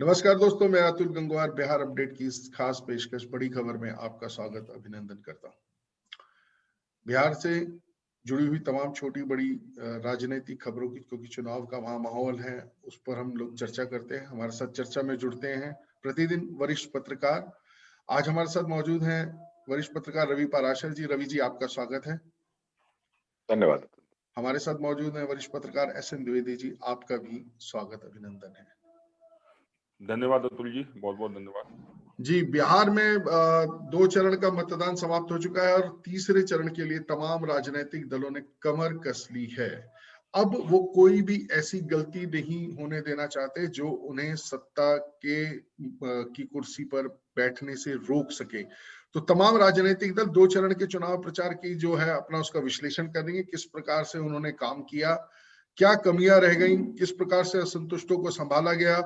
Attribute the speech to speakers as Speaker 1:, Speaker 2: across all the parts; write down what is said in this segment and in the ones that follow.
Speaker 1: नमस्कार दोस्तों, मैं अतुल गंगवार बिहार अपडेट की इस खास पेशकश बड़ी खबर में आपका स्वागत अभिनंदन करता हूं। बिहार से जुड़ी हुई तमाम छोटी बड़ी राजनीतिक खबरों की, क्योंकि चुनाव का वहां माहौल है, उस पर हम लोग चर्चा करते हैं। हमारे साथ चर्चा में जुड़ते हैं प्रतिदिन वरिष्ठ पत्रकार। आज हमारे साथ मौजूद हैं वरिष्ठ पत्रकार रवि पाराशर जी। रवि जी, आपका स्वागत है।
Speaker 2: धन्यवाद।
Speaker 1: हमारे साथ मौजूद हैं वरिष्ठ पत्रकार SN द्विवेदी जी। आपका भी स्वागत अभिनंदन है।
Speaker 2: धन्यवाद अतुल जी, बहुत बहुत धन्यवाद
Speaker 1: जी। बिहार में 2 चरण का मतदान समाप्त हो चुका है और तीसरे चरण के लिए तमाम राजनीतिक दलों ने कमर कस ली है। अब वो कोई भी ऐसी गलती नहीं होने देना चाहते जो उन्हें सत्ता की कुर्सी पर बैठने से रोक सके। तो तमाम राजनीतिक दल 2 चरण के चुनाव प्रचार की जो है अपना उसका विश्लेषण करेंगे, किस प्रकार से उन्होंने काम किया, क्या कमियां रह गई, किस प्रकार से असंतुष्टों को संभाला गया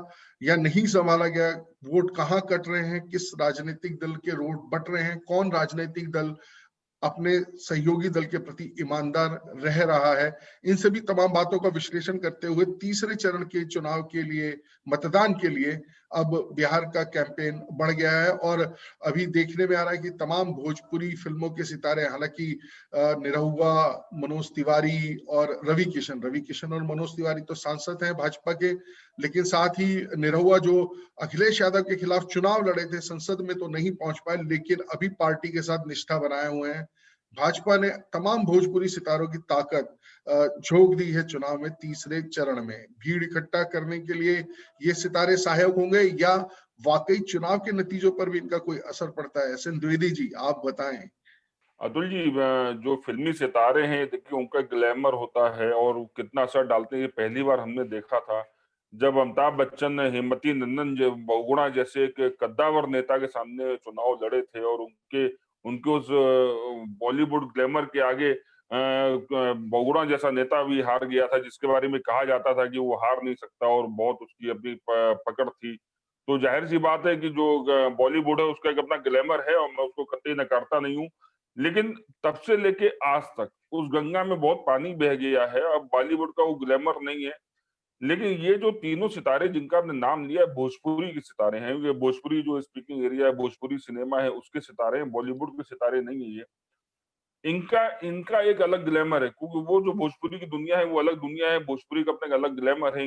Speaker 1: या नहीं संभाला गया, वोट कहां कट रहे हैं, किस राजनीतिक दल के वोट बट रहे हैं, कौन राजनीतिक दल अपने सहयोगी दल के प्रति ईमानदार रह रहा है। इन सभी तमाम बातों का विश्लेषण करते हुए तीसरे चरण के चुनाव के लिए, मतदान के लिए अब बिहार का कैंपेन बढ़ गया है। और अभी देखने में आ रहा है कि तमाम भोजपुरी फिल्मों के सितारे, हालांकि निरहुआ, मनोज तिवारी और रवि किशन और मनोज तिवारी तो सांसद हैं भाजपा के, लेकिन साथ ही निरहुआ जो अखिलेश यादव के खिलाफ चुनाव लड़े थे, संसद में तो नहीं पहुंच पाए, लेकिन अभी पार्टी के साथ निष्ठा बनाए हुए हैं। भाजपा ने तमाम भोजपुरी सितारों की ताकत झोंक दी है चुनाव में तीसरे चरण में। भीड़ इकट्ठा करने के लिए ये सितारे सहायक होंगे या वाकई चुनाव के नतीजों पर भी इनका कोई असर पड़ता है? SN द्विवेदी जी, आप बताएं।
Speaker 2: अतुल जी। जो फिल्मी सितारे हैं, देखिए उनका ग्लैमर होता है और कितना असर डालते हैं, ये पहली बार हमने देखा था जब अमिताभ बच्चन, हेमवती नंदन बहुगुणा जैसे एक कद्दावर नेता के सामने चुनाव लड़े थे और उनके उनके उस बॉलीवुड ग्लैमर के आगे बहुगुणा जैसा नेता भी हार गया था, जिसके बारे में कहा जाता था कि वो हार नहीं सकता और बहुत उसकी अपनी पकड़ थी। तो जाहिर सी बात है कि जो बॉलीवुड है उसका एक अपना ग्लैमर है और मैं उसको कतई नकारता नहीं हूँ। लेकिन तब से लेके आज तक उस गंगा में बहुत पानी बह गया है। अब बॉलीवुड का वो ग्लैमर नहीं है। लेकिन ये जो तीनों सितारे जिनका आपने नाम लिया है, भोजपुरी के सितारे हैं। ये भोजपुरी जो स्पीकिंग एरिया है, भोजपुरी सिनेमा है, उसके सितारे हैं, बॉलीवुड के सितारे नहीं है ये। इनका इनका एक अलग ग्लैमर है, क्योंकि वो जो भोजपुरी की दुनिया है वो अलग दुनिया है, भोजपुरी का अपना एक अलग ग्लैमर है।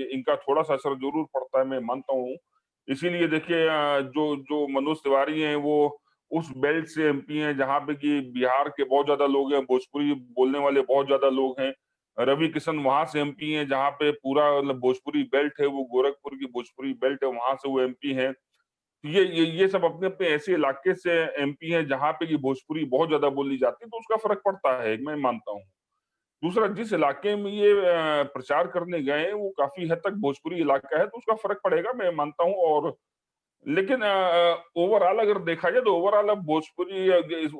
Speaker 2: इनका थोड़ा-सा असर ज़रूर पड़ता है, मैं मानता हूँ। इसीलिए देखिए जो जो मनोज तिवारी हैं वो उस बेल्ट से MP हैं जहाँ पे कि बिहार के बहुत ज़्यादा लोग हैं, भोजपुरी बोलने वाले बहुत ज़्यादा लोग हैं। रवि किशन वहाँ से MP हैं जहाँ पे पूरा मतलब भोजपुरी बेल्ट है, वो गोरखपुर की भोजपुरी बेल्ट है, वहाँ से वो MP हैं। ये सब अपने-अपने ऐसे इलाके से MP हैं जहाँ पे कि भोजपुरी बहुत ज़्यादा बोली जाती है, तो उसका फ़र्क पड़ता है, मैं मानता हूँ। दूसरा, जिस इलाके में ये प्रचार करने गए हैं, वो काफ़ी हद तक भोजपुरी इलाका है, तो उसका फ़र्क पड़ेगा, मैं मानता हूँ। और लेकिन ओवरऑल अगर देखा जाए तो ओवरऑल अब भोजपुरी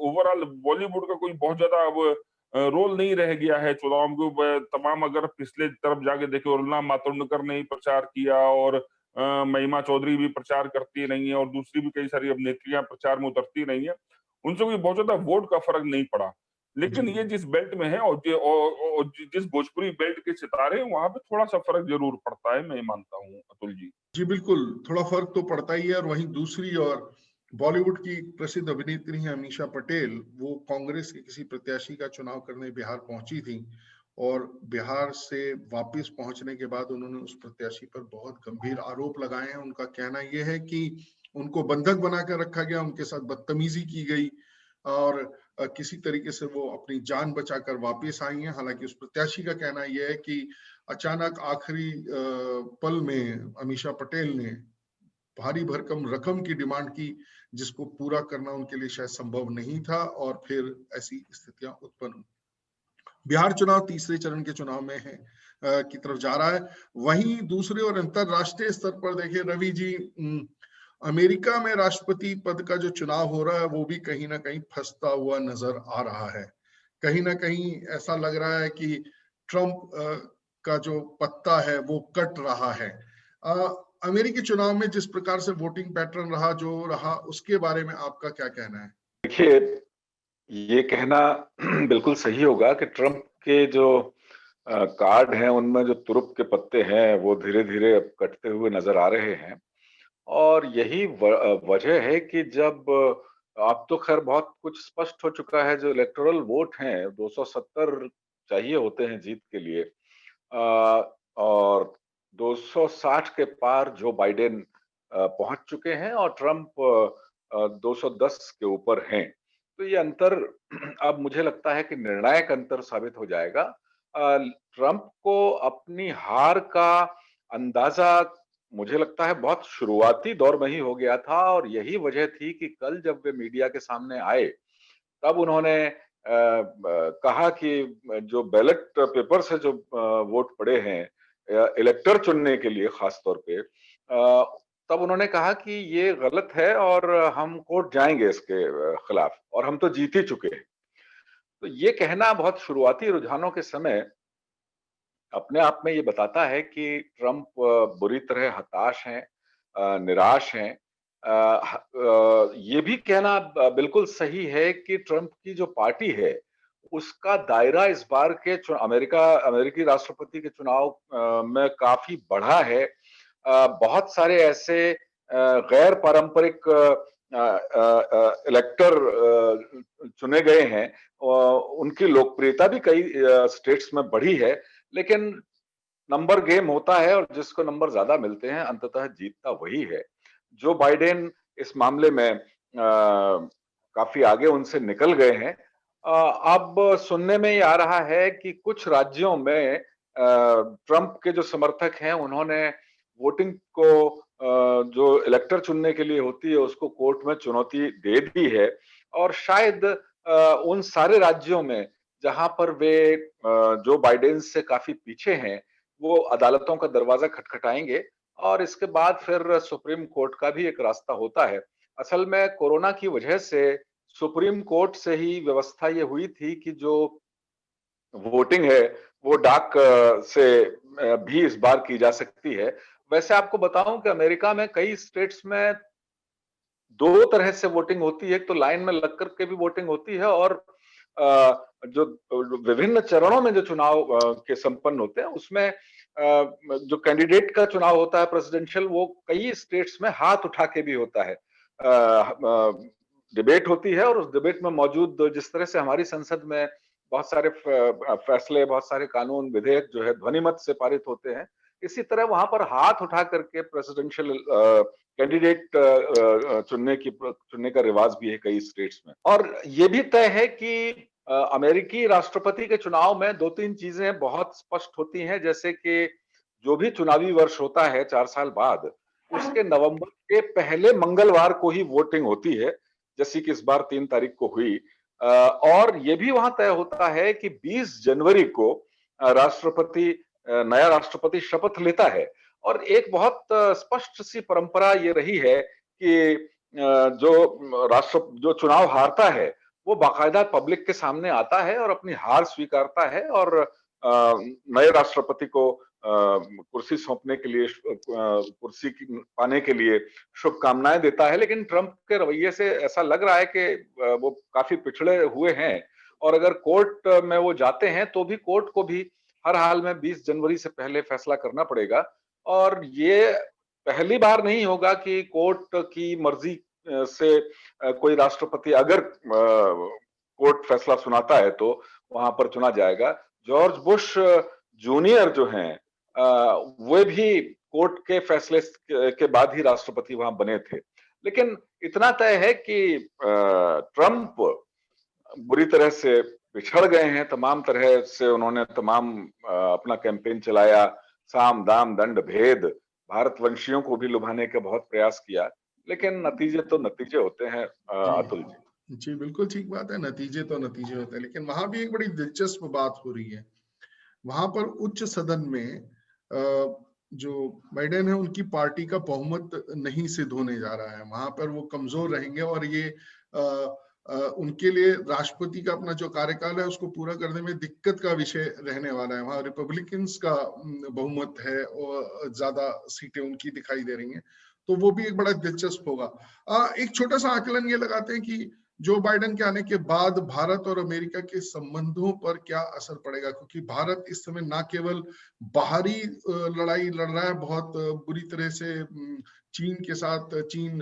Speaker 2: ओवरऑल बॉलीवुड का कोई बहुत ज़्यादा अब रोल नहीं रह गया है चुनाव में। तमाम अगर पिछले तरफ जाके देखें, उर्मिला मातोंडकर ने ही प्रचार किया और महिमा चौधरी भी प्रचार करती रही हैं और दूसरी भी कई सारी अभिनेत्रियाँ प्रचार में उतरती रही हैं। उनसे कोई बहुत ज़्यादा वोट का फ़र्क नहीं पड़ा।
Speaker 1: जी।
Speaker 2: लेकिन ये जिस बेल्ट में है और जिस भोजपुरी बेल्ट के सितारे हैं, वहाँ पे थोड़ा-सा फ़र्क ज़रूर पड़ता है, मैं मानता हूँ, अतुल जी।
Speaker 1: जी बिल्कुल, थोड़ा फर्क तो पड़ता ही है। और वहीं दूसरी ओर बॉलीवुड की प्रसिद्ध अभिनेत्री हैं अमीषा पटेल, वो कांग्रेस के किसी प्रत्याशी का चुनाव करने बिहार पहुंची थी और बिहार से वापस पहुंचने के बाद उन्होंने उस प्रत्याशी पर बहुत गंभीर आरोप लगाए हैं। उनका कहना यह है कि उनको बंधक बनाकर रखा गया, उनके साथ बदतमीजी की गई और किसी तरीके से वो अपनी जान बचाकर वापस आई हैं। हालांकि उस प्रत्याशी का कहना यह है कि अचानक आखिरी पल में अमीषा पटेल ने भारी भरकम रकम की डिमांड की, जिसको पूरा करना उनके लिए शायद संभव नहीं था और फिर ऐसी स्थितियां उत्पन्न हुई। बिहार चुनाव तीसरे चरण के चुनाव में है की तरफ जा रहा है। वहीं दूसरे और अंतरराष्ट्रीय स्तर पर देखिए रवि जी, अमेरिका में राष्ट्रपति पद का जो चुनाव हो रहा है वो भी कहीं ना कहीं फंसता हुआ नजर आ रहा है। कहीं ना कहीं ऐसा लग रहा है कि ट्रंप का जो पत्ता है वो कट रहा है। अमेरिकी चुनाव में जिस प्रकार से वोटिंग पैटर्न रहा जो रहा, उसके बारे में आपका क्या कहना है?
Speaker 2: देखिए, ये कहना बिल्कुल सही होगा कि ट्रंप के जो कार्ड हैं, उनमें जो तुरुप के पत्ते हैं, वो धीरे-धीरे अब कटते हुए नज़र आ रहे हैं।
Speaker 3: और यही वजह है कि जब अब तो खैर बहुत कुछ स्पष्ट हो चुका है, जो इलेक्टोरल वोट हैं 270 चाहिए होते हैं जीत के लिए, और 260 के पार जो बाइडेन पहुंच चुके हैं और ट्रंप 210 के ऊपर हैं। तो ये अंतर अब मुझे लगता है कि निर्णायक अंतर साबित हो जाएगा। ट्रंप को अपनी हार का अंदाजा मुझे लगता है बहुत शुरुआती दौर में ही हो गया था, और यही वजह थी कि कल जब वे मीडिया के सामने आए तब उन्होंने कहा कि जो बैलेट पेपर से जो वोट पड़े हैं इलेक्टर चुनने के लिए खास तौर पे, तब उन्होंने कहा कि ये गलत है और हम कोर्ट जाएंगे इसके खिलाफ, और हम तो जीत ही चुके हैं। तो ये कहना बहुत शुरुआती रुझानों के समय अपने आप में ये बताता है कि ट्रंप बुरी तरह हताश हैं, निराश हैं। ये भी कहना बिल्कुल सही है कि ट्रंप की जो पार्टी है उसका दायरा इस बार के अमेरिकी राष्ट्रपति के चुनाव में काफी बढ़ा है। बहुत सारे ऐसे गैर पारंपरिक इलेक्टर चुने गए हैं, उनकी लोकप्रियता भी कई स्टेट्स में बढ़ी है, लेकिन नंबर गेम होता है और जिसको नंबर ज्यादा मिलते हैं अंततः जीतता वही है। जो बाइडेन इस मामले में काफी आगे उनसे निकल गए हैं। अब सुनने में ये आ रहा है कि कुछ राज्यों में ट्रंप के जो समर्थक हैं उन्होंने वोटिंग को जो इलेक्टर चुनने के लिए होती है उसको कोर्ट में चुनौती दे दी है, और शायद उन सारे राज्यों में जहां पर वे जो बाइडेन से काफी पीछे हैं वो अदालतों का दरवाजा खटखटाएंगे, और इसके बाद फिर सुप्रीम कोर्ट का भी एक रास्ता होता है। असल में कोरोना की वजह से सुप्रीम कोर्ट से ही व्यवस्था ये हुई थी कि जो वोटिंग है वो डाक से भी इस बार की जा सकती है। वैसे आपको बताऊं कि अमेरिका में कई स्टेट्स में दो तरह से वोटिंग होती है। एक तो लाइन में लग करके भी वोटिंग होती है, और जो विभिन्न चरणों में जो चुनाव के संपन्न होते हैं उसमें जो कैंडिडेट का चुनाव होता है प्रेसिडेंशियल, वो कई स्टेट्स में हाथ उठा के भी होता है। डिबेट होती है और उस डिबेट में मौजूद जिस तरह से हमारी संसद में बहुत सारे फैसले, बहुत सारे कानून विधेयक जो है ध्वनिमत से पारित होते हैं, इसी तरह वहां पर हाथ उठा करके प्रेसिडेंशियल कैंडिडेट चुनने का रिवाज भी है कई स्टेट्स में। और ये भी तय है कि अमेरिकी राष्ट्रपति के चुनाव में दो तीन चीजें बहुत स्पष्ट होती हैं, जैसे कि जो भी चुनावी वर्ष होता है 4 साल बाद, उसके नवंबर के पहले मंगलवार को ही वोटिंग होती है, जैसे कि इस बार 3 तारीख को हुई। और ये भी वहां तय होता है कि 20 जनवरी को नया राष्ट्रपति शपथ लेता है। और एक बहुत स्पष्ट सी परंपरा ये रही है कि जो चुनाव हारता है वो बाकायदा पब्लिक के सामने आता है और अपनी हार स्वीकारता है, और नए राष्ट्रपति को कुर्सी सौंपने के लिए, कुर्सी पाने के लिए शुभकामनाएं देता है। लेकिन ट्रंप के रवैये से ऐसा लग रहा है कि वो काफी पिछड़े हुए हैं, और अगर कोर्ट में वो जाते हैं तो भी कोर्ट को भी हर हाल में 20 जनवरी से पहले फैसला करना पड़ेगा। और ये पहली बार नहीं होगा कि कोर्ट की मर्जी से कोई राष्ट्रपति अगर कोर्ट फैसला सुनाता है तो वहां पर चुना जाएगा। जॉर्ज बुश जूनियर जो हैं वे भी कोर्ट के फैसले के बाद ही राष्ट्रपति वहां बने थे। लेकिन इतना तय है कि ट्रंप बुरी तरह से पिछड़ गए हैं, तमाम तरह से उन्होंने अपना कैंपेन चलाया, साम दाम दंड भेद, भारतवंशियों को भी लुभाने का बहुत प्रयास किया, लेकिन नतीजे तो नतीजे होते हैं अतुल जी।
Speaker 1: जी बिल्कुल ठीक बात है, नतीजे तो नतीजे होते हैं। लेकिन वहां भी एक बड़ी दिलचस्प बात हो रही है। वहां पर उच्च सदन में जो बाइडेन है उनकी पार्टी का बहुमत नहीं सिद्ध होने जा रहा है। वहां पर वो कमजोर रहेंगे और ये उनके लिए राष्ट्रपति का अपना जो कार्यकाल है उसको पूरा करने में दिक्कत का विषय रहने वाला है। वहां रिपब्लिकन्स का बहुमत है और ज्यादा सीटें उनकी दिखाई दे रही हैं, तो वो भी एक बड़ा दिलचस्प होगा। एक छोटा सा आकलन ये लगाते हैं कि जो बाइडेन के आने के बाद भारत और अमेरिका के संबंधों पर क्या असर पड़ेगा, क्योंकि भारत इस समय ना केवल बाहरी लड़ाई लड़ रहा है बहुत बुरी तरह से चीन के साथ, चीन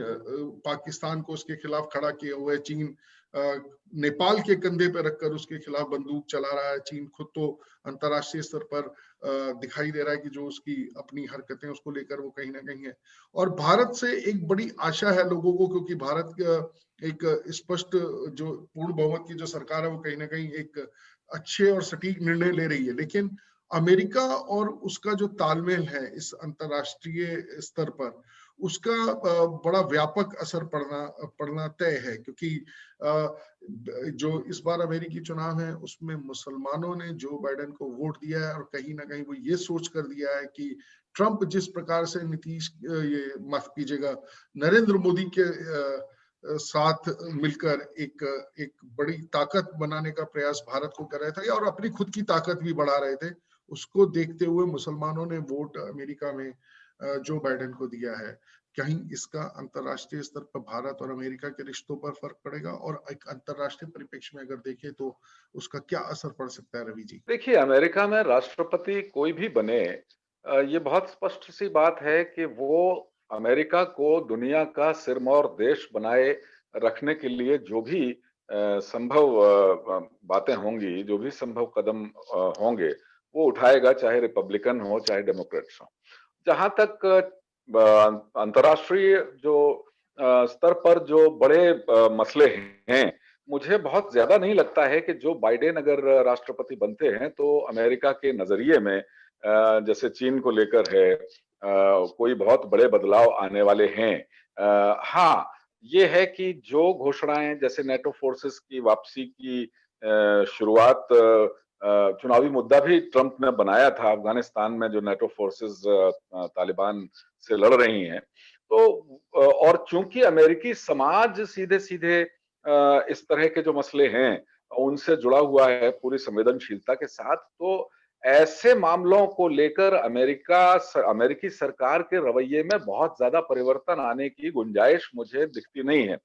Speaker 1: पाकिस्तान को उसके खिलाफ खड़ा किए हुए, चीन नेपाल के कंधे पर रखकर उसके खिलाफ बंदूक चला रहा है, चीन खुद तो अंतर्राष्ट्रीय स्तर पर दिखाई दे रहा है कि जो उसकी अपनी हरकतें उसको लेकर वो कहीं ना कहीं है। और भारत से एक बड़ी आशा है लोगों को, क्योंकि भारत एक स्पष्ट जो पूर्ण बहुमत की जो सरकार है वो कहीं ना कहीं एक अच्छे और सटीक निर्णय ले रही है, लेकिन अमेरिका और उसका जो तालमेल है इस अंतरराष्ट्रीय स्तर पर, उसका बड़ा व्यापक असर पड़ना तय है, क्योंकि जो इस बार अमेरिकी चुनाव है उसमें मुसलमानों ने जो बाइडेन को वोट दिया है, और कहीं ना कहीं वो ये सोच कर दिया है कि ट्रंप जिस प्रकार से नीतीश, ये माफ कीजिएगा, नरेंद्र मोदी के साथ मिलकर एक बड़ी ताकत बनाने का प्रयास भारत को कर रहे थे और अपनी खुद की ताकत भी बढ़ा रहे थे, उसको देखते हुए मुसलमानों ने वोट अमेरिका में जो बाइडेन को दिया है। कहीं इसका अंतरराष्ट्रीय स्तर पर भारत और अमेरिका के रिश्तों पर फर्क पड़ेगा, और एक अंतरराष्ट्रीय परिप्रेक्ष्य में अगर देखें तो उसका क्या असर पड़ सकता है, रवि जी?
Speaker 3: देखिए, अमेरिका में राष्ट्रपति कोई भी बने, ये बहुत स्पष्ट सी बात है कि वो अमेरिका को दुनिया का सिरमौर देश बनाए रखने के लिए जो भी संभव बातें होंगी, जो भी संभव कदम होंगे, वो उठाएगा, चाहे रिपब्लिकन हो, चाहे डेमोक्रेट्स हो। जहां तक अंतर्राष्ट्रीय जो स्तर पर जो बड़े मसले हैं, मुझे बहुत ज्यादा नहीं लगता है कि जो बाइडेन अगर राष्ट्रपति बनते हैं तो अमेरिका के नजरिए में जैसे चीन को लेकर है, कोई बहुत बड़े बदलाव आने वाले हैं। हाँ, ये है कि जो घोषणाएं जैसे नेटो फोर्सेस की वापसी की शुरुआत, चुनावी मुद्दा भी ट्रंप ने बनाया था, अफगानिस्तान में जो नेटो फोर्सेस तालिबान से लड़ रही हैं, तो और चूंकि अमेरिकी समाज सीधे सीधे इस तरह के जो मसले हैं उनसे जुड़ा हुआ है पूरी संवेदनशीलता के साथ, तो ऐसे मामलों को लेकर अमेरिकी सरकार के रवैये में बहुत ज्यादा परिवर्तन आने की गुंजाइश मुझे दिखती नहीं है।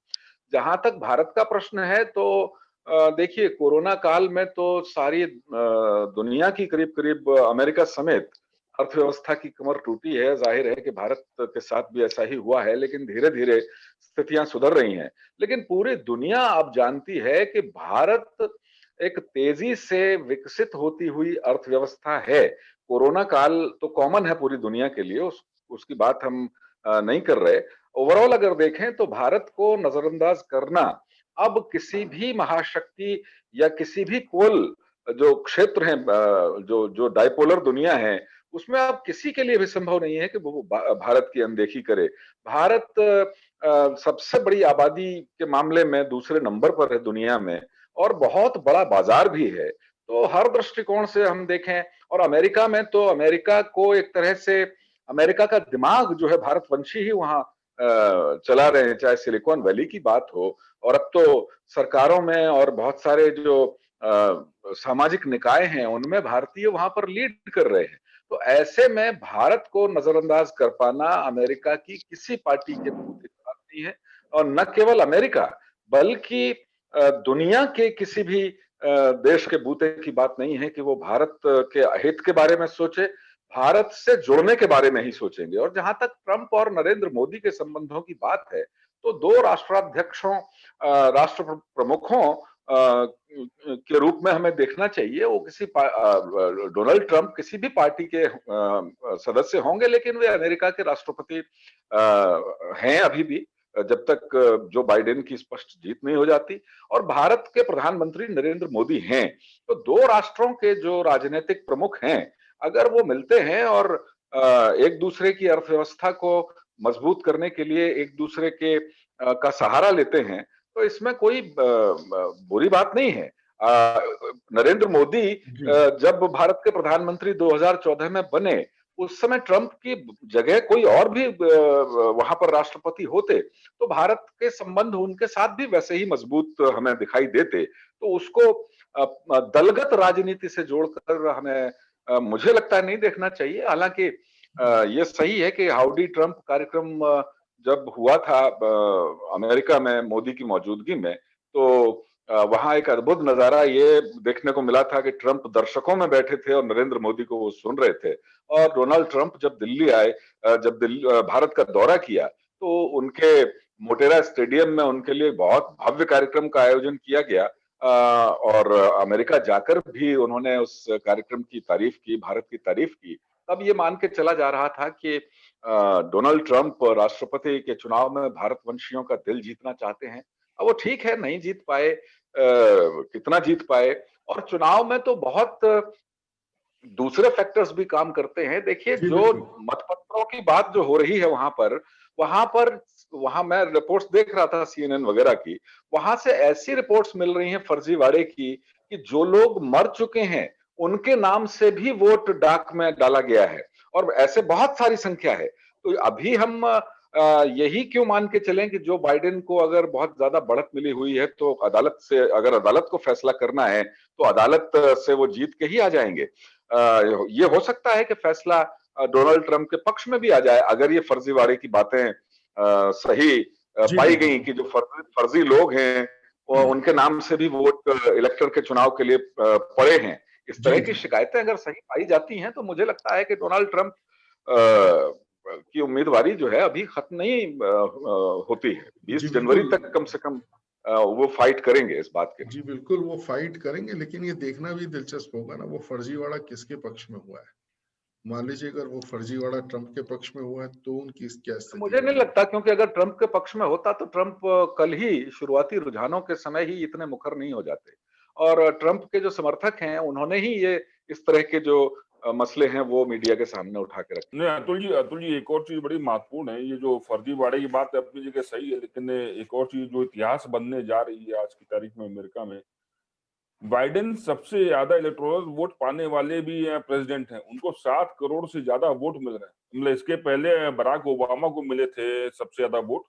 Speaker 3: जहां तक भारत का प्रश्न है तो देखिए, कोरोना काल में तो सारी दुनिया की करीब करीब अमेरिका समेत अर्थव्यवस्था की कमर टूटी है। जाहिर है कि भारत के साथ भी ऐसा ही हुआ है, लेकिन धीरे धीरे स्थितियां सुधर रही हैं। लेकिन पूरी दुनिया अब जानती है कि भारत एक तेजी से विकसित होती हुई अर्थव्यवस्था है। कोरोना काल तो कॉमन है पूरी दुनिया के लिए, उसकी बात हम नहीं कर रहे। ओवरऑल अगर देखें तो भारत को नजरअंदाज करना अब किसी भी महाशक्ति या किसी भी पोल जो क्षेत्र हैं, जो जो डाइपोलर दुनिया है, उसमें अब किसी के लिए भी संभव नहीं है कि वो भारत की अनदेखी करे। भारत सबसे बड़ी आबादी के मामले में दूसरे नंबर पर है दुनिया में, और बहुत बड़ा बाजार भी है। तो हर दृष्टिकोण से हम देखें, और अमेरिका में तो अमेरिका को एक तरह से अमेरिका का दिमाग जो है भारतवंशी ही वहां चला रहे हैं, चाहे सिलिकॉन वैली की बात हो, और अब तो सरकारों में और बहुत सारे जो सामाजिक निकाय हैं उनमें भारतीय वहां पर लीड कर रहे हैं। तो ऐसे में भारत को नजरअंदाज कर पाना अमेरिका की किसी पार्टी के बूते की बात नहीं है। और न केवल अमेरिका, बल्कि दुनिया के किसी भी देश के बूते की बात नहीं है कि वो भारत के हित के बारे में सोचे, भारत से जुड़ने के बारे में ही सोचेंगे। और जहां तक ट्रंप और नरेंद्र मोदी के संबंधों की बात है, तो दो राष्ट्राध्यक्षों, राष्ट्र प्रमुखों के रूप में हमें देखना चाहिए। वो डोनाल्ड ट्रंप किसी भी पार्टी के सदस्य होंगे, लेकिन वे अमेरिका के राष्ट्रपति हैं अभी भी, जब तक जो बाइडेन की स्पष्ट जीत नहीं हो जाती। और भारत के प्रधानमंत्री नरेंद्र मोदी हैं। तो दो राष्ट्रों के जो राजनीतिक प्रमुख हैं, अगर वो मिलते हैं और एक दूसरे की अर्थव्यवस्था को मजबूत करने के लिए एक दूसरे के का सहारा लेते हैं, तो इसमें कोई बुरी बात नहीं है। नरेंद्र मोदी जब भारत के प्रधानमंत्री 2014 में बने, उस समय ट्रंप की जगह कोई और भी वहां पर राष्ट्रपति होते तो भारत के संबंध उनके साथ भी वैसे ही मजबूत हमें दिखाई देते। तो उसको दलगत राजनीति से जोड़कर हमें, मुझे लगता है, नहीं देखना चाहिए। हालांकि ये सही है कि हाउडी ट्रंप कार्यक्रम जब हुआ था अमेरिका में मोदी की मौजूदगी में, तो वहां एक अद्भुत नजारा ये देखने को मिला था कि ट्रंप दर्शकों में बैठे थे और नरेंद्र मोदी को वो सुन रहे थे। और डोनाल्ड ट्रंप जब दिल्ली आए, जब भारत का दौरा किया, तो उनके मोटेरा स्टेडियम में उनके लिए बहुत भव्य कार्यक्रम का आयोजन किया गया। और अमेरिका जाकर भी उन्होंने उस कार्यक्रम की तारीफ की, भारत की तारीफ की। तब ये मान के चला जा रहा था कि डोनाल्ड ट्रंप राष्ट्रपति के चुनाव में भारतवंशियों का दिल जीतना चाहते हैं। अब वो ठीक है, नहीं जीत पाए, कितना जीत पाए। और चुनाव में तो बहुत दूसरे फैक्टर्स भी काम करते हैं। देखिए,
Speaker 1: जी
Speaker 3: जो
Speaker 1: बिल्कुल।
Speaker 3: मतपत्रों की बात जो हो रही है वहां मैं रिपोर्ट्स देख रहा था सीएनएन वगैरह की। वहां से ऐसी रिपोर्ट्स मिल रही हैं फर्जीवाड़े की कि जो लोग मर चुके हैं उनके नाम से भी वोट डाक में डाला गया है, और ऐसे बहुत सारी संख्या है। तो अभी हम यही क्यों मान के चलें कि जो बाइडेन को अगर बहुत ज्यादा बढ़त मिली हुई है तो अदालत से, अगर अदालत को फैसला करना है तो अदालत से वो जीत के ही आ जाएंगे। ये हो सकता है कि फैसला डोनाल्ड ट्रंप के पक्ष में भी आ जाए, अगर ये फर्जीवाड़े की बातें सही
Speaker 1: जी
Speaker 3: पाई
Speaker 1: बिल्कुल।
Speaker 3: गई कि जो फर्जी लोग हैं उनके नाम से भी वोट इलेक्टर के चुनाव के लिए पड़े हैं। इस
Speaker 1: जी
Speaker 3: तरह की
Speaker 1: जी
Speaker 3: शिकायतें अगर सही पाई जाती हैं तो मुझे लगता है कि डोनाल्ड ट्रंप की उम्मीदवारी जो है अभी खत्म नहीं होती है।
Speaker 1: जी
Speaker 3: 20 जनवरी
Speaker 1: बिल्कुल।
Speaker 3: तक कम से कम वो फाइट करेंगे इस बात के लिए।
Speaker 1: जी बिल्कुल, वो फाइट करेंगे, लेकिन ये देखना भी दिलचस्प होगा ना वो फर्जीवाड़ा किसके पक्ष में हुआ है। मान लीजिए अगर वो फर्जीवाड़ा ट्रंप के पक्ष में हुआ है तो उनकी क्या स्थिति
Speaker 3: मुझे नहीं
Speaker 1: होगी।
Speaker 3: लगता, क्योंकि अगर ट्रंप के पक्ष में होता तो ट्रंप कल ही शुरुआती रुझानों के समय ही इतने मुखर नहीं हो जाते। और ट्रंप के जो समर्थक हैं उन्होंने ही ये इस तरह के जो मसले हैं वो मीडिया के सामने उठा के रखे।
Speaker 2: नहीं, अतुल जी, एक और चीज बड़ी महत्वपूर्ण है। ये जो फर्जीवाड़े की बात है अपनी जगह सही है, लेकिन एक और चीज जो इतिहास बनने जा रही है आज की तारीख में अमेरिका में, बाइडेन सबसे ज्यादा इलेक्टोरल वोट पाने वाले भी प्रेसिडेंट हैं। उनको 7 करोड़ से ज्यादा वोट मिल रहे हैं। मतलब इसके पहले बराक ओबामा को मिले थे सबसे ज्यादा वोट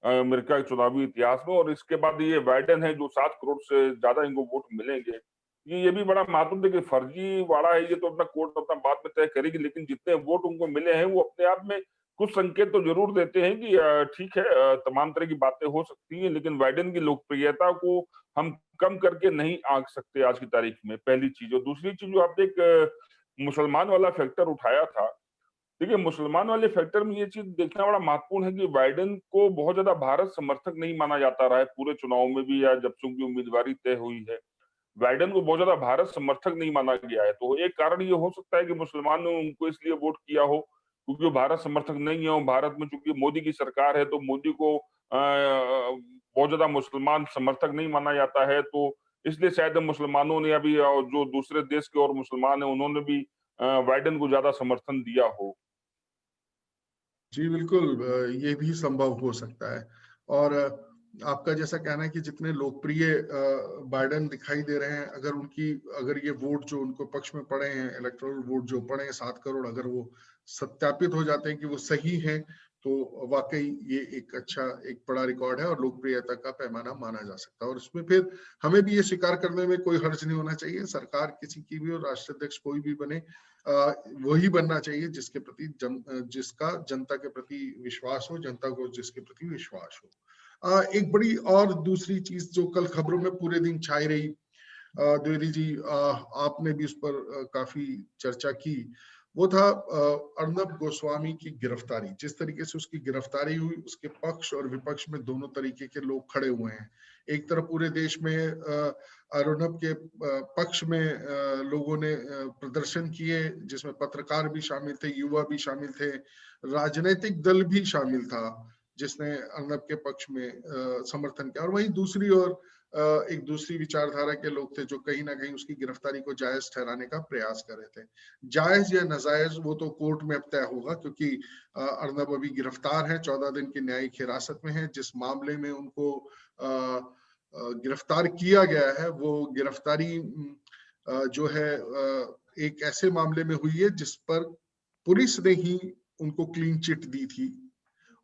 Speaker 2: अमेरिका के चुनावी इतिहास में, और इसके बाद ये बाइडेन है जो 7 करोड़ से ज्यादा इनको वोट मिलेंगे। ये भी बड़ा महत्वपूर्ण है कि फर्जीवाड़ा है ये तो अपना कोर्ट अपना बाद में तय करेगी, लेकिन जितने वोट उनको मिले हैं वो अपने आप में कुछ संकेत तो जरूर देते हैं कि ठीक है, तमाम तरह की बातें हो सकती हैं, लेकिन बाइडेन की लोकप्रियता को हम कम करके नहीं आंक सकते आज की तारीख में, पहली चीज। और दूसरी चीज जो आपने एक मुसलमान वाला फैक्टर उठाया था, देखिए मुसलमान वाले फैक्टर में ये चीज देखना बड़ा महत्वपूर्ण है कि बाइडेन को बहुत ज्यादा भारत समर्थक नहीं माना जाता रहा है पूरे चुनाव में भी, या जब से उनकी उम्मीदवारी तय हुई है बाइडेन को बहुत ज्यादा भारत समर्थक नहीं माना गया है। तो एक कारण ये हो सकता है कि मुसलमान ने उनको इसलिए वोट किया हो क्योंकि वो भारत समर्थक नहीं है। और भारत में चूंकि मोदी की सरकार है तो मोदी को बहुत ज्यादा मुसलमान समर्थक नहीं माना जाता है, तो इसलिए शायद मुसलमानों ने अभी जो दूसरे देश के और मुसलमान है उन्होंने भी बाइडेन को ज्यादा समर्थन दिया हो।
Speaker 1: जी बिल्कुल, ये भी संभव हो सकता है। और आपका जैसा कहना है कि जितने लोकप्रिय बाइडेन दिखाई दे रहे हैं, अगर ये वोट जो उनको पक्ष में पड़े हैं, इलेक्टोरल वोट जो पड़े हैं 7 करोड़, अगर वो सत्यापित हो जाते हैं कि वो सही हैं, तो वाकई ये एक बड़ा रिकॉर्ड है और लोकप्रियता का पैमाना माना जा सकता है। और उसमें फिर हमें भी ये स्वीकार करने में कोई हर्ज नहीं होना चाहिए। सरकार किसी की भी और राष्ट्राध्यक्ष कोई भी बने, वही बनना चाहिए जिसका जनता के प्रति विश्वास हो, जनता को जिसके प्रति विश्वास हो। एक बड़ी और दूसरी चीज जो कल खबरों में पूरे दिन छाई रही, द्विवेदी जी, आपने भी उस पर काफी चर्चा की, वो था अर्नब गोस्वामी की गिरफ्तारी। जिस तरीके से उसकी गिरफ्तारी हुई, उसके पक्ष और विपक्ष में दोनों तरीके के लोग खड़े हुए हैं। एक तरफ पूरे देश में अर्नब के पक्ष में लोगों ने प्रदर्शन किए, जिसमें पत्रकार भी शामिल थे, युवा भी शामिल थे, राजनीतिक दल भी शामिल था जिसने अर्नब के पक्ष में समर्थन किया। और वहीं दूसरी ओर एक दूसरी विचारधारा के लोग थे जो कहीं ना कहीं उसकी गिरफ्तारी को जायज ठहराने का प्रयास कर रहे थे। जायज या नाजायज वो तो कोर्ट में अब तय होगा, क्योंकि अर्नब अभी गिरफ्तार है, 14 दिन की न्यायिक हिरासत में है। जिस मामले में उनको गिरफ्तार किया गया है वो गिरफ्तारी जो है एक ऐसे मामले में हुई है जिस पर पुलिस ने ही उनको क्लीन चिट दी थी,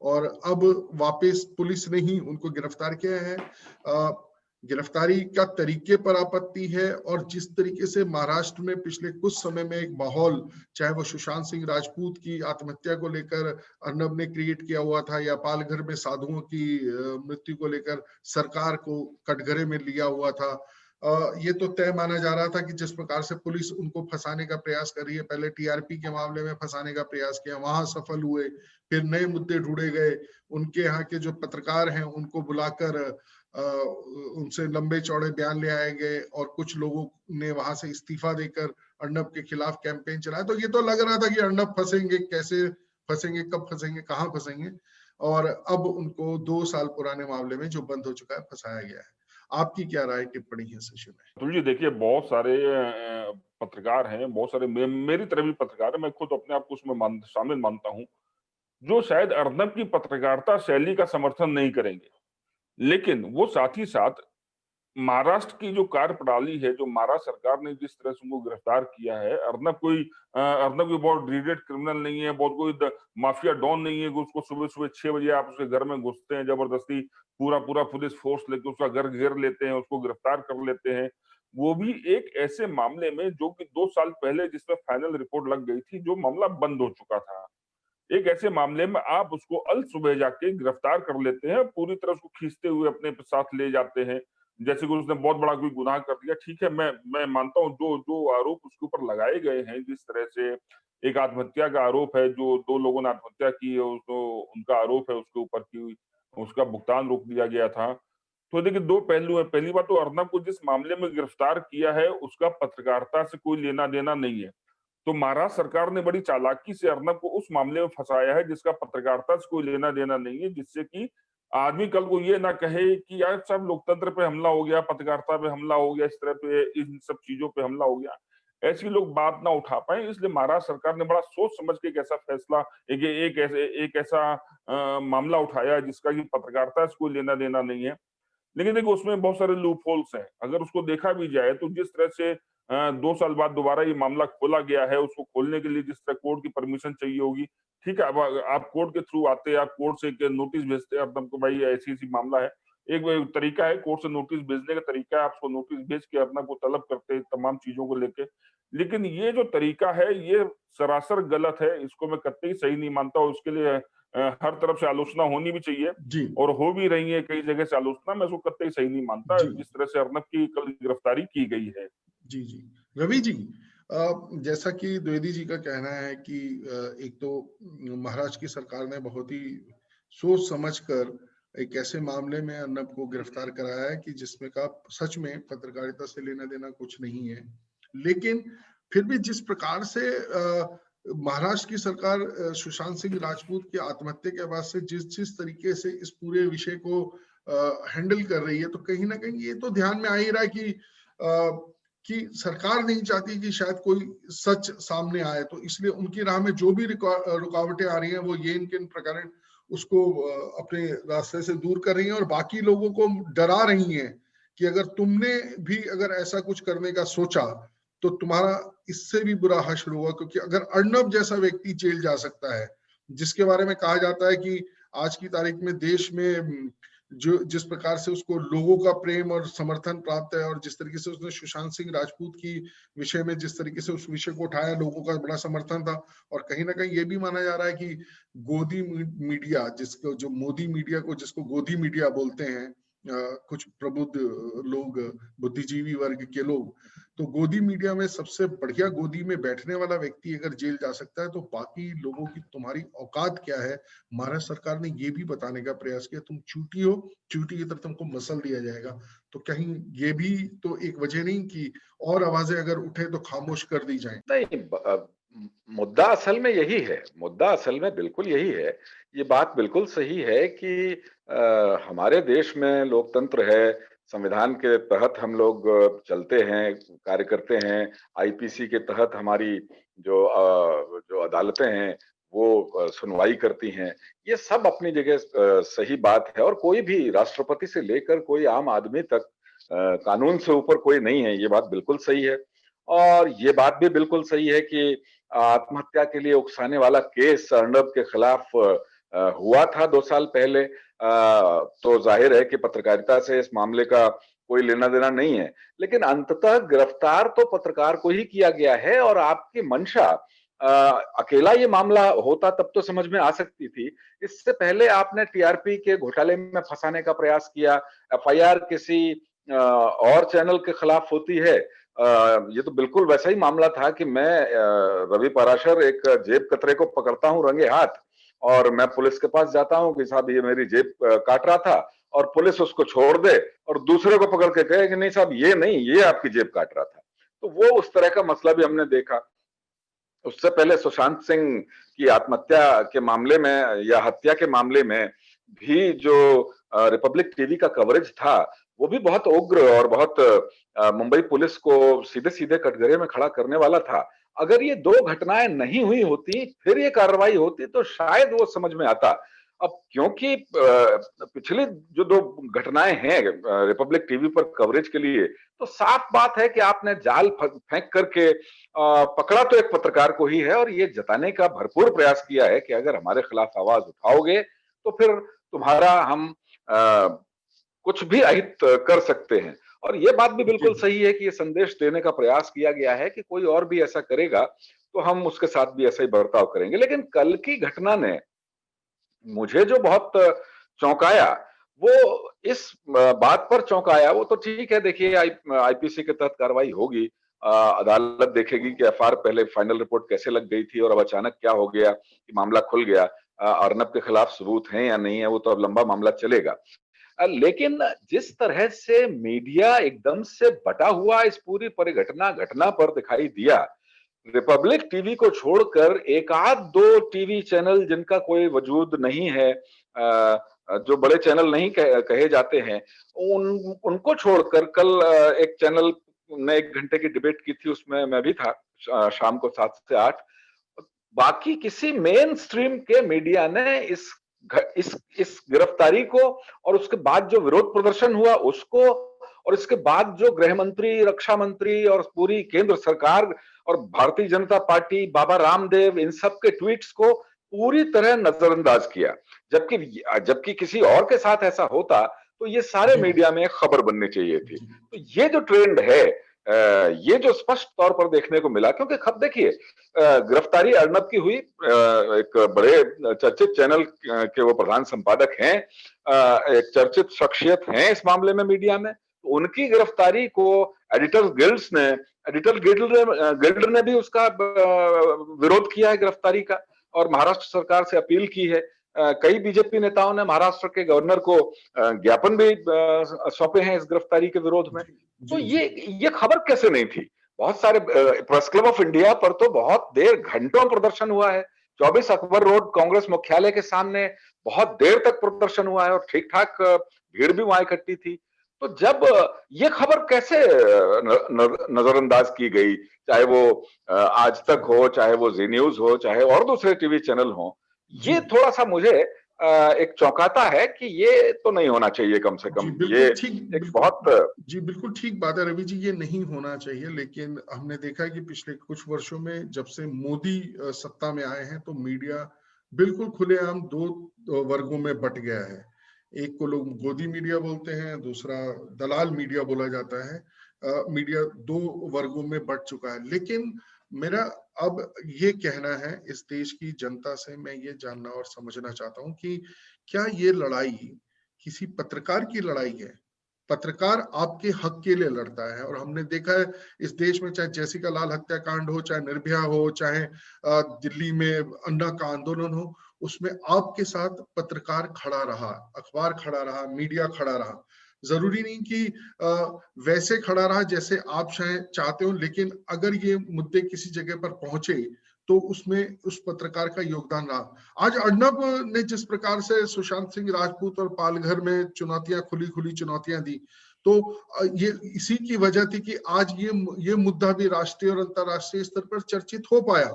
Speaker 1: और अब वापस पुलिस ने ही उनको गिरफ्तार किया है। गिरफ्तारी का तरीके पर आपत्ति है, और जिस तरीके से महाराष्ट्र में पिछले कुछ समय में एक माहौल, चाहे वो सुशांत सिंह राजपूत की आत्महत्या को लेकर अर्नब ने क्रिएट किया हुआ था, या पालघर में साधुओं की मृत्यु को लेकर सरकार को कटघरे में लिया हुआ था, ये तो तय माना जा रहा था कि जिस प्रकार से पुलिस उनको फंसाने का प्रयास कर रही है, पहले टीआरपी के मामले में फंसाने का प्रयास किया, वहां सफल हुए, फिर नए मुद्दे ढूंढे गए, उनके यहाँ के जो पत्रकार हैं उनको बुलाकर उनसे लंबे चौड़े बयान ले आए गए, और कुछ लोगों ने वहां से इस्तीफा देकर अर्नब के खिलाफ कैंपेन चलाया। तो ये तो लग रहा था कि अर्नब फंसेंगे, कैसे फंसेंगे, कब फंसेंगे, कहाँ फंसेंगे, और अब उनको 2 साल पुराने मामले में जो बंद हो चुका है फंसाया गया है। आपकी क्या राय, टिप्पणी है इस विषय में?
Speaker 2: अतुल जी, देखिए बहुत सारे पत्रकार हैं, बहुत सारे मेरी तरह भी पत्रकार है, मैं खुद अपने आप को उसमें शामिल मानता हूँ, जो शायद अर्नब की पत्रकारिता शैली का समर्थन नहीं करेंगे। लेकिन वो साथ ही साथ महाराष्ट्र की जो कार्यप्रणाली है, जो महाराष्ट्र सरकार ने जिस तरह से उनको गिरफ्तार किया है, अर्नब कोई बहुत ड्रीडेड क्रिमिनल नहीं है, बहुत कोई माफिया डॉन नहीं है कि उसको सुबह-सुबह 6 बजे आप उसके घर में घुसते हैं, जबरदस्ती पूरा पुलिस फोर्स लेके उसका घर घेर लेते हैं, उसको गिरफ्तार कर लेते हैं। वो भी एक ऐसे मामले में जो कि 2 साल पहले जिसमें फाइनल रिपोर्ट लग गई थी, जो मामला बंद हो चुका था। एक ऐसे मामले में आप उसको सुबह जाके गिरफ्तार कर लेते हैं, पूरी तरह उसको खींचते हुए अपने साथ ले जाते हैं। जैसे कि उसने बहुत बड़ा कोई गुनाह कर दिया, ठीक है, मैं मानता हूँ जो जो आरोप उसके ऊपर लगाए गए हैं, जिस तरह से एक आत्महत्या का आरोप है, जो 2 लोगों ने आत्महत्या की है, उसको उनका आरोप है उसके ऊपर कि उसका भुगतान रोक दिया गया था। तो देखिए 2 पहलू हैं, पहली बात तो अर्नब को जिस मामले में गिरफ्तार किया है, उसका पत्रकारिता से कोई लेना-देना नहीं है। तो महाराष्ट्र सरकार ने बड़ी चालाकी से अर्नब को उस मामले में फंसाया है जिसका पत्रकारिता से कोई लेना-देना नहीं है, जिससे कि आदमी कल को ये ना कहे कि यार सब लोकतंत्र पे हमला हो गया, पत्रकारिता पे हमला हो गया, इस तरह पे इन सब चीज़ों पे हमला हो गया। ऐसी लोग बात ना उठा पाएँ, इसलिए महाराष्ट्र सरकार ने बड़ा सोच समझ के एक ऐसा फैसला, एक ऐसा मामला उठाया जिसका कि पत्रकारिता से कोई लेना-देना नहीं है। लेकिन देखो उसमें बहुत सारे लूप होल्स हैं। अगर उसको देखा भी जाए तो जिस तरह से 2 साल बाद दोबारा ये मामला खोला गया है, उसको खोलने के लिए जिस तरह कोर्ट की परमिशन चाहिए होगी, ठीक है, अब आप कोर्ट के थ्रू आते हैं, आप कोर्ट से एक नोटिस भेजते हैं, अब हमको भाई ऐसी-ऐसी मामला है। एक व तरीका है कोर्ट से नोटिस भेजने का तरीका है, आप उसको नोटिस भेज के अपना को तलब करते हैं तमाम चीज़ों को लेके। लेकिन ये जो तरीका है, ये सरासर गलत है, इसको मैं कतई सही नहीं मानता और उसके लिए हर तरफ से आलोचना होनी भी चाहिए।
Speaker 1: जी,
Speaker 2: और हो भी रही है कई जगह से आलोचना, मैं उसको कतई सही नहीं मानता,
Speaker 1: जी,
Speaker 2: जिस तरह से अर्नब की कल गिरफ्तारी की गई है।
Speaker 1: जी, जी। रवि जी, जैसा कि द्विवेदी जी का कहना है कि एक तो महाराष्ट्र की सरकार ने बहुत ही सोच समझकर एक ऐसे मामले में अर्नब को गिरफ्तार कराया है कि जिसमें का सच में पत्रकारिता से लेना-देना कुछ नहीं है। लेकिन फिर भी जिस प्रकार से महाराष्ट्र की सरकार सुशांत सिंह राजपूत की आत्महत्या के बाद से जिस तरीके से इस पूरे विषय को हैंडल कर रही है, तो कहीं न कहीं ये तो ध्यान में आ ही रहा है कि सरकार नहीं चाहती कि शायद कोई सच सामने आए, तो इसलिए उनकी राह में जो भी रुकावटें आ रही हैं, वो ये इनके प्रकार उसको अपने रास्ते से दूर कर रही हैं, और बाकी लोगों को डरा रही हैं कि अगर तुमने भी अगर ऐसा कुछ करने का सोचा, तो तुम्हारा इससे भी बुरा हश्र होगा। क्योंकि अगर अर्नब जैसा व्यक्ति जेल जा सकता है, जिसके बारे में कहा जाता है कि आज की तारीख में देश में जो जिस प्रकार से उसको लोगों का प्रेम और समर्थन प्राप्त है, और जिस तरीके से उसने सुशांत सिंह राजपूत की विषय में जिस तरीके से उस विषय को उठाया, लोगों का बड़ा समर्थन था। और कहीं ना कहीं ये भी माना जा रहा है कि गोदी मीडिया, जिसको जो मोदी मीडिया को जिसको गोदी मीडिया बोलते हैं, कुछ प्रबुद्ध लोग, बुद्धिजीवी वर्ग के लोग, तो गोदी मीडिया में सबसे बढ़िया गोदी में बैठने वाला व्यक्ति अगर जेल जा सकता है, तो बाकी लोगों की तुम्हारी औकात क्या है। महाराष्ट्र सरकार ने ये भी बताने का प्रयास किया, तुम चूटी हो, चूटी की तरफ तुमको मसल दिया जाएगा। तो कहीं ये भी तो एक वजह नहीं कि और आवाजें अगर उठे तो खामोश कर दी जाएं?
Speaker 3: नहीं, मुद्दा असल में यही है, मुद्दा असल में बिल्कुल यही है। ये बात बिल्कुल सही है कि हमारे देश में लोकतंत्र है, संविधान के तहत हम लोग चलते हैं, कार्य करते हैं। आईपीसी के तहत हमारी जो अदालतें हैं, वो सुनवाई करती हैं। ये सब अपनी जगह सही बात है, और कोई भी राष्ट्रपति से लेकर कोई आम आदमी तक कानून से ऊपर कोई नहीं है, ये बात बिल्कुल सही है। और ये बात भी बिल्कुल सही है कि आत्महत्या के लिए उकसाने वाला केस अर्नब के खिलाफ हुआ था 2 साल पहले। तो जाहिर है कि पत्रकारिता से इस मामले का कोई लेना देना नहीं है, लेकिन अंततः गिरफ्तार तो पत्रकार को ही किया गया है। और आपकी मंशा अकेला ये मामला होता तब तो समझ में आ सकती थी। इससे पहले आपने टीआरपी के घोटाले में फंसाने का प्रयास किया, एफआईआर किसी और चैनल के खिलाफ होती है। ये तो बिल्कुल वैसा ही मामला था कि मैं रवि पराशर एक जेब कतरे को पकड़ता हूं रंगे हाथ, और मैं पुलिस के पास जाता हूं कि साहब ये मेरी जेब काट रहा था, और पुलिस उसको छोड़ दे और दूसरे को पकड़ के कहे कि नहीं साहब ये नहीं, ये आपकी जेब काट रहा था। तो वो उस तरह का मसला भी हमने देखा। उससे पहले सुशांत सिंह की आत्महत्या के मामले में या हत्या के मामले में भी जो रिपब्लिक टीवी का कवरेज था वो भी बहुत उग्र और बहुत मुंबई पुलिस को सीधे सीधे कटघरे में खड़ा करने वाला था। अगर ये दो घटनाएं नहीं हुई होती, फिर ये कार्रवाई होती, तो शायद वो समझ में आता। अब क्योंकि पिछली जो दो घटनाएं हैं रिपब्लिक टीवी पर कवरेज के लिए, तो साफ बात है कि आपने जाल फेंक करके पकड़ा तो एक पत्रकार को ही है, और ये जताने का भरपूर प्रयास किया है कि अगर हमारे खिलाफ आवाज उठाओगे तो फिर तुम्हारा हम कुछ भी अहित कर सकते हैं। और ये बात भी बिल्कुल सही है कि ये संदेश देने का प्रयास किया गया है कि कोई और भी ऐसा करेगा तो हम उसके साथ भी ऐसा ही बर्ताव करेंगे। लेकिन कल की घटना ने मुझे जो बहुत चौंकाया, वो इस बात पर चौंकाया, वो तो ठीक है, देखिए आईपीसी के तहत कार्रवाई होगी, अदालत देखेगी कि एफआईआर पहले फाइनल रिपोर्ट कैसे लग गई थी और अब अचानक क्या हो गया कि मामला खुल गया। अर्नब के खिलाफ सबूत हैं या नहीं है वो तो अब लंबा मामला चलेगा। लेकिन जिस तरह से मीडिया एकदम से बटा हुआ इस पूरी घटना पर दिखाई दिया, रिपब्लिक टीवी को छोड़कर एक आध दो टीवी चैनल जिनका कोई वजूद नहीं है, जो बड़े चैनल नहीं कहे जाते हैं, उनको छोड़कर कल एक चैनल ने 1 घंटे की डिबेट की थी, उसमें मैं भी था, शाम को 7 से 8। बाकी किसी मेन स्ट्रीम के मीडिया ने इस गिरफ्तारी को और उसके बाद जो विरोध प्रदर्शन हुआ उसको, और इसके बाद जो गृह मंत्री, रक्षा मंत्री और पूरी केंद्र सरकार और भारतीय जनता पार्टी, बाबा रामदेव, इन सब के ट्वीट्स को पूरी तरह नजरअंदाज किया। जबकि किसी और के साथ ऐसा होता तो ये सारे मीडिया में खबर बननी चाहिए थी। तो ये जो ट्रेंड है, ये जो स्पष्ट तौर पर देखने को मिला, क्योंकि खब देखिए गिरफ्तारी अर्नब की हुई, एक बड़े चर्चित चैनल के वो प्रधान संपादक हैं, एक चर्चित शख्सियत हैं इस मामले में मीडिया में, तो उनकी गिरफ्तारी को एडिटर गिल्ड ने भी उसका विरोध किया है गिरफ्तारी का, और महाराष्ट्र सरकार से अपील की है। कई बीजेपी नेताओं ने महाराष्ट्र के गवर्नर को ज्ञापन भी सौंपे हैं इस गिरफ्तारी के विरोध में। तो ये खबर कैसे नहीं थी? बहुत सारे प्रेस क्लब ऑफ इंडिया पर तो बहुत देर, घंटों प्रदर्शन हुआ है। 24 अकबर रोड कांग्रेस मुख्यालय के सामने बहुत देर तक प्रदर्शन हुआ है और ठीक ठाक भीड़ भी वहां इकट्ठी थी। तो जब ये खबर कैसे नजरअंदाज की गई, चाहे वो आज तक हो, चाहे वो जी न्यूज हो, चाहे और दूसरे टीवी चैनल हो, ये थोड़ा सा मुझे एक चौंकाता है कि ये तो नहीं होना चाहिए कम से कम। ये एक बहुत
Speaker 1: बिल्कुल ठीक बात है रवि जी, ये नहीं होना चाहिए। लेकिन हमने देखा है कि पिछले कुछ वर्षों में जब से मोदी सत्ता में आए हैं तो मीडिया बिल्कुल खुलेआम दो वर्गों में बट गया है। एक को लोग गोदी मीडिया बोलते हैं, दूसरा दलाल मीडिया बोला जाता है। मीडिया दो वर्गों में बट चुका है। लेकिन मेरा अब ये कहना है, इस देश की जनता से मैं ये जानना और समझना चाहता हूं कि क्या ये लड़ाई किसी पत्रकार की लड़ाई है? पत्रकार आपके हक के लिए लड़ता है, और हमने देखा है इस देश में, चाहे जेसिका लाल हत्याकांड हो, चाहे निर्भया हो, चाहे दिल्ली में अन्ना का आंदोलन हो, उसमें आपके साथ पत्रकार खड़ा रहा, अखबार खड़ा रहा, मीडिया खड़ा रहा। जरूरी नहीं कि वैसे खड़ा रहा जैसे आप शायद चाहते हो, लेकिन अगर ये मुद्दे किसी जगह पर पहुंचे तो उसमें उस पत्रकार का योगदान रहा। आज अर्नब ने जिस प्रकार से सुशांत सिंह राजपूत और पालघर में चुनौतियां, खुली चुनौतियां दी, तो ये इसी की वजह थी कि आज ये मुद्दा भी राष्ट्रीय और अंतर्राष्ट्रीय स्तर पर चर्चित हो पाया।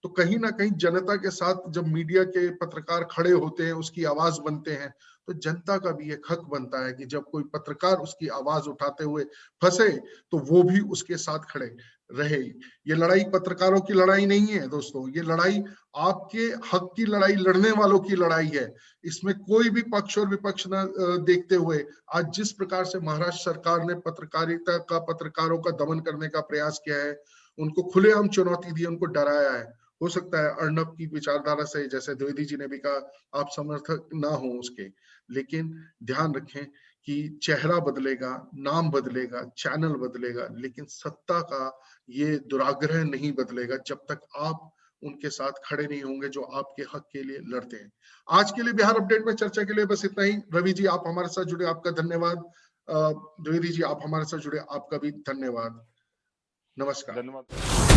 Speaker 1: तो कहीं ना कहीं जनता के साथ जब मीडिया के पत्रकार खड़े होते हैं, उसकी आवाज बनते हैं, तो जनता का भी एक हक बनता है कि जब कोई पत्रकार उसकी आवाज उठाते हुए फंसे तो वो भी उसके साथ खड़े रहे। ये लड़ाई पत्रकारों की लड़ाई नहीं है दोस्तों, ये लड़ाई आपके हक की लड़ाई लड़ने वालों की लड़ाई है। इसमें कोई भी पक्ष और विपक्ष न देखते हुए आज जिस प्रकार से महाराष्ट्र सरकार ने पत्रकारिता का, पत्रकारों का दमन करने का प्रयास किया है, उनको खुलेआम चुनौती दी, उनको डराया है। हो सकता है अर्नब की विचारधारा से, जैसे द्विवेदी जी ने भी कहा, आप समर्थक ना हो उसके, लेकिन ध्यान रखें कि चेहरा बदलेगा, नाम बदलेगा, चैनल बदलेगा, लेकिन सत्ता का ये दुराग्रह नहीं बदलेगा जब तक आप उनके साथ खड़े नहीं होंगे जो आपके हक के लिए लड़ते हैं। आज के लिए बिहार अपडेट में चर्चा के लिए बस इतना ही। रवि जी आप हमारे साथ जुड़े, आपका धन्यवाद। द्विवेदी जी आप हमारे साथ जुड़े, आपका भी धन्यवाद। नमस्कार।
Speaker 2: धन्यवाद।